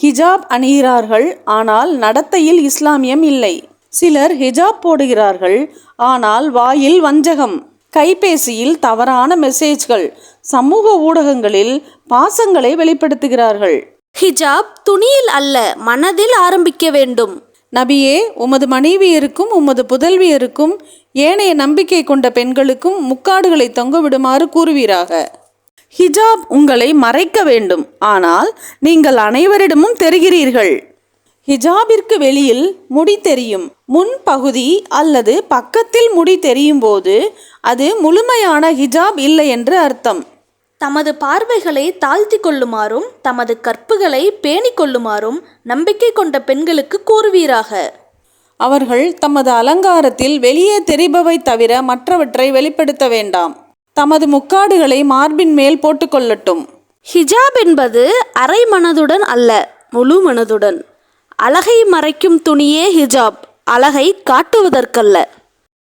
ஹிஜாப் அணிகிறார்கள், ஆனால் நடத்தையில் இஸ்லாமியம் இல்லை. சிலர் ஹிஜாப் போடுகிறார்கள், ஆனால் வாயில் வஞ்சகம், கைபேசியில் தவறான மெசேஜ்கள், சமூக ஊடகங்களில் பாசங்களை வெளிப்படுத்துகிறார்கள். ஹிஜாப் துணியில் அல்ல, மனதில் ஆரம்பிக்க வேண்டும். நபியே, உமது மனைவியருக்கும் உமது புதல்வியருக்கும் ஏனைய நம்பிக்கை கொண்ட பெண்களுக்கும் முக்காடுகளை தொங்கவிடுமாறு கூறுவீராக. ஹிஜாப் உங்களை மறைக்க வேண்டும், ஆனால் நீங்கள் அனைவரிடமும் தெரிகிறீர்கள். ஹிஜாபிற்கு வெளியில் முடி தெரியும், முன் பகுதி அல்லது பக்கத்தில் முடி தெரியும் போது அது முழுமையான ஹிஜாப் இல்லை என்று அர்த்தம். தமது பார்வைகளை தாழ்த்தி கொள்ளுமாறும் தமது கற்புகளை பேணி கொள்ளுமாறும் நம்பிக்கை கொண்ட பெண்களுக்கு கூறுவீராக. அவர்கள் தமது அலங்காரத்தில் வெளியே தெரிபவை தவிர மற்றவற்றை வெளிப்படுத்த வேண்டாம். தமது முக்காடுகளை மார்பின் மேல் போட்டுக்கொள்ளட்டும். ஹிஜாப் என்பது அரை மனதுடன் அல்ல, முழு மனதுடன். அழகை மறைக்கும் துணியே ஹிஜாப், அழகை காட்டுவதற்கல்ல.